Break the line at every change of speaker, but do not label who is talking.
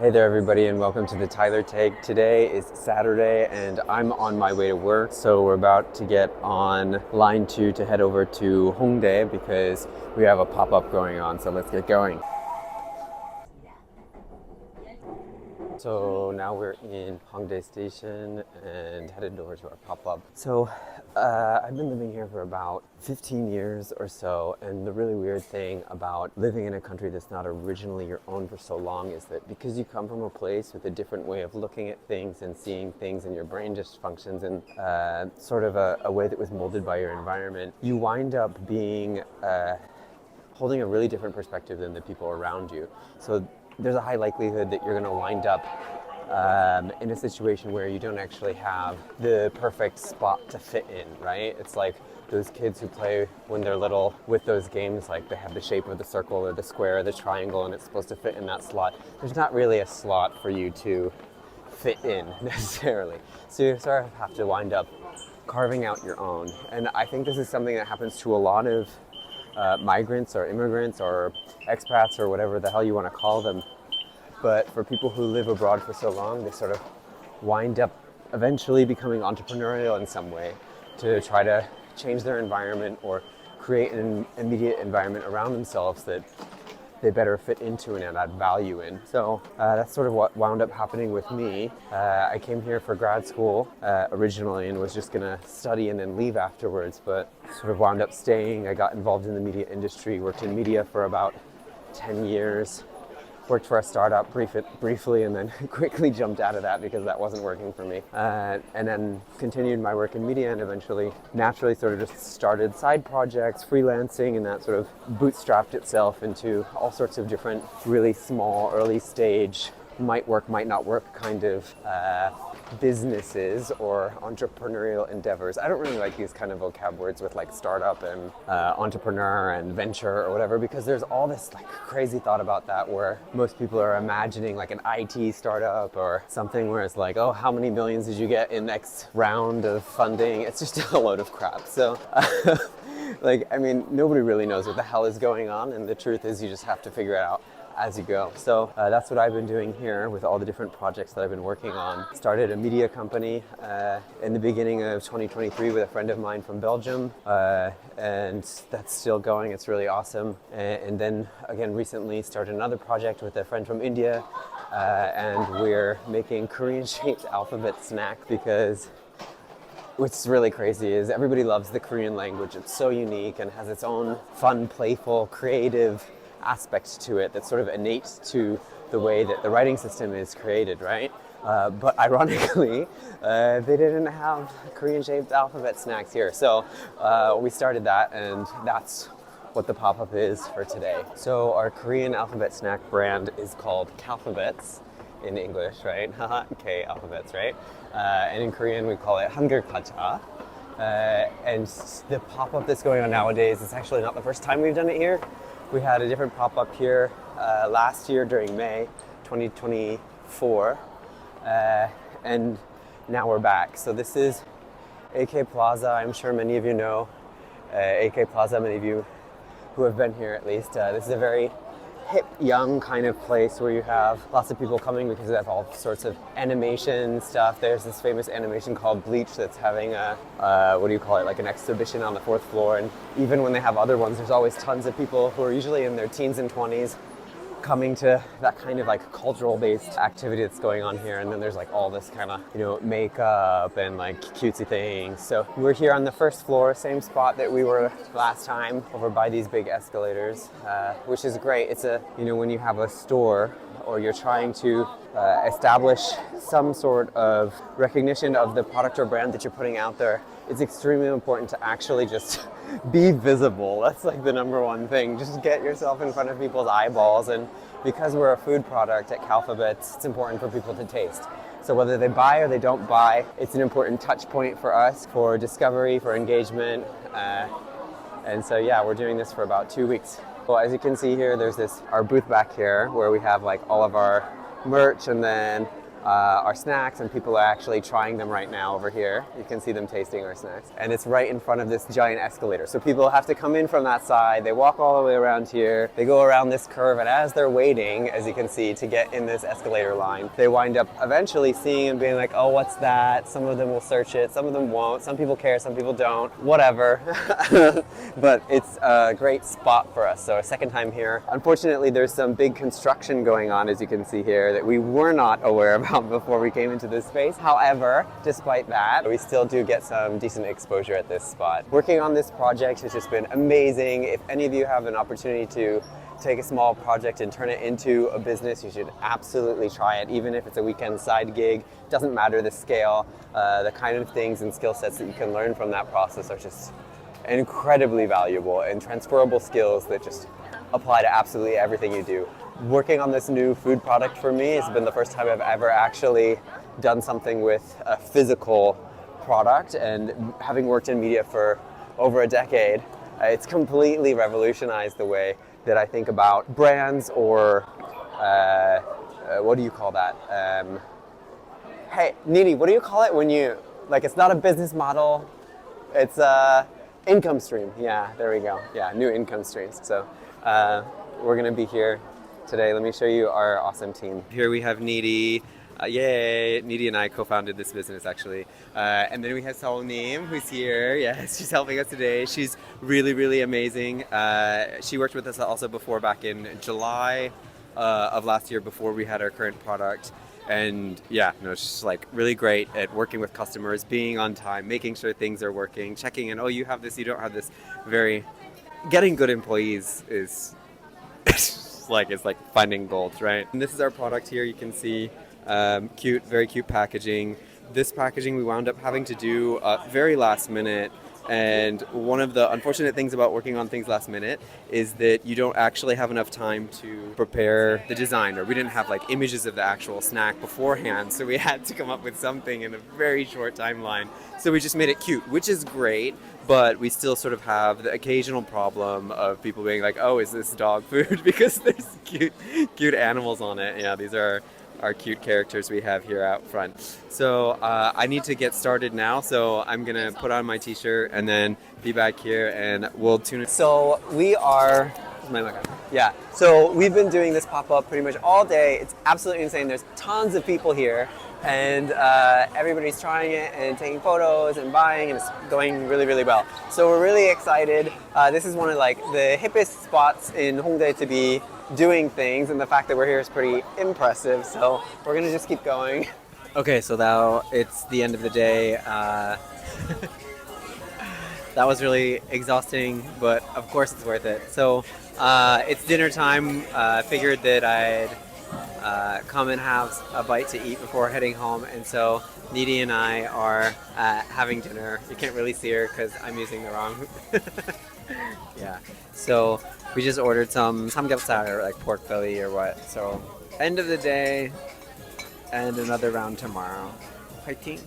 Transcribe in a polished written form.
Hey there everybody and welcome to the Tyler Take. Today is Saturday and I'm on my way to work, so we're about to get on line 2 to head over to Hongdae because we have a pop-up going on, so let's get going. So now we're in Hongdae Station and headed over to our pop-up. So I've been living here for about 15 years or so, and the really weird thing about living in a country that's not originally your own for so long is that because you come from a place with a different way of looking at things and seeing things, and your brain just functions in sort of a way that was molded by your environment, you wind up being holding a really different perspective than the people around you. So there's a high likelihood that you're going to wind up in a situation where you don't actually have the perfect spot to fit in, right? It's like those kids who play when they're little with those games, like they have the shape of the circle or the square or the triangle and it's supposed to fit in that slot. There's not really a slot for you to fit in necessarily. So you sort of have to wind up carving out your own. And I think this is something that happens to a lot of migrants or immigrants or expats or whatever the hell you want to call them. But for people who live abroad for so long, they sort of wind up eventually becoming entrepreneurial in some way to try to change their environment or create an immediate environment around themselves that they better fit into and add value in. So that's sort of what wound up happening with me. I came here for grad school originally and was just gonna study and then leave afterwards, but sort of wound up staying. I got involved in the media industry, worked in media for about 10 years, worked for a startup briefly and then quickly jumped out of that because that wasn't working for me. And then continued my work in media and eventually naturally sort of just started side projects, freelancing, and that sort of bootstrapped itself into all sorts of different really small, early stage, might work, might not work kind of businesses or entrepreneurial endeavors. I don't really like these kind of vocab words with like startup and entrepreneur and venture or whatever, because there's all this like crazy thought about that where most people are imagining like an IT startup or something where it's like, oh, how many millions did you get in next round of funding? It's just a load of crap. So like, I mean, nobody really knows what the hell is going on, and the truth is you just have to figure it out as you go. So that's what I've been doing here with all the different projects that I've been working on. Started a media company in the beginning of 2023 with a friend of mine from Belgium, and that's still going. It's really awesome. And then again, recently started another project with a friend from India, and we're making Korean-shaped alphabet snack because what's really crazy is everybody loves the Korean language. It's so unique and has its own fun, playful, creative aspect to it that's sort of innate to the way that the writing system is created, right? But ironically, they didn't have Korean-shaped alphabet snacks here. So we started that, and that's what the pop-up is for today. So our Korean alphabet snack brand is called Calphabets in English, right? K alphabets, right? And in Korean we call it Hangul Kacha. And the pop-up that's going on nowadays, it's actually not the first time we've done it here. We had a different pop-up here last year during May 2024, and now we're back. So this is AK Plaza. I'm sure many of you know AK Plaza, many of you who have been here at least. This is a very hip, young kind of place where you have lots of people coming because they have all sorts of animation stuff. There's this famous animation called Bleach that's having a, what do you call it, like an exhibition on the 4th floor. And even when they have other ones, there's always tons of people who are usually in their teens and 20s coming to that kind of like cultural based activity that's going on here. And then there's like all this kind of, you know, makeup and like cutesy things. So we're here on the 1st floor, same spot that we were last time, over by these big escalators, which is great. It's a, you know, when you have a store or you're trying to establish some sort of recognition of the product or brand that you're putting out there, it's extremely important to actually just be visible. That's like the number one thing. Just get yourself in front of people's eyeballs. And because we're a food product at Calphabets, it's important for people to taste. So whether they buy or they don't buy, it's an important touch point for us for discovery, for engagement. And so yeah, we're doing this for about 2 weeks. Well, as you can see here, there's our booth back here where we have like all of our merch, and then our snacks, and people are actually trying them right now over here. You can see them tasting our snacks. And it's right in front of this giant escalator. So people have to come in from that side, they walk all the way around here, they go around this curve, and as they're waiting, as you can see, to get in this escalator line, they wind up eventually seeing and being like, oh, what's that? Some of them will search it, some of them won't. Some people care, some people don't. Whatever. But it's a great spot for us. So our second time here. Unfortunately, there's some big construction going on, as you can see here, that we were not aware about before we came into this space. However, despite that, we still do get some decent exposure at this spot. Working on this project has just been amazing. If any of you have an opportunity to take a small project and turn it into a business, you should absolutely try it, even if it's a weekend side gig. Doesn't matter the scale. The kind of things and skill sets that you can learn from that process are just incredibly valuable and transferable skills that just apply to absolutely everything you do. Working on this new food product for me has been the first time I've ever actually done something with a physical product, and having worked in media for over a decade, it's completely revolutionized the way that I think about brands, or what do you call that? Hey, Nidhi, what do you call it when you, like, it's not a business model, it's a income stream. Yeah, there we go. Yeah, new income streams. So we're gonna be here today. Let me show you our awesome team. Here we have Nidhi. Yay! Nidhi and I co-founded this business, actually. And then we have Seoul, who's here. Yes, she's helping us today. She's really, really amazing. She worked with us also before, back in July of last year, before we had our current product. And yeah, no, she's like really great at working with customers, being on time, making sure things are working, checking in. Oh, you have this, you don't have this. Getting good employees is it's like finding gold, right? And this is our product here. You can see cute, very cute packaging. This packaging we wound up having to do very last minute. And one of the unfortunate things about working on things last minute is that you don't actually have enough time to prepare the design, or we didn't have like images of the actual snack beforehand, so we had to come up with something in a very short timeline. So we just made it cute, which is great, but we still sort of have the occasional problem of people being like, oh, is this dog food? Because there's cute animals on it. Yeah, these are our cute characters we have here out front. So I need to get started now, so I'm gonna put on my t-shirt and then be back here and we'll tune in. So we are, yeah, so we've been doing this pop-up pretty much all day. It's absolutely insane. There's tons of people here, and everybody's trying it and taking photos and buying, and it's going really, really well. So we're really excited. This is one of like the hippest spots in Hongdae to be doing things, and the fact that we're here is pretty impressive, so we're gonna just keep going. Okay, so now it's the end of the day. That was really exhausting, but of course it's worth it. So it's dinner time. Figured that I'd come and have a bite to eat before heading home, and so Nidhi and I are having dinner. You can't really see her because I'm using the wrong yeah, so we just ordered some samgyeopsal, or like pork belly or what. So end of the day and another round tomorrow. Fighting.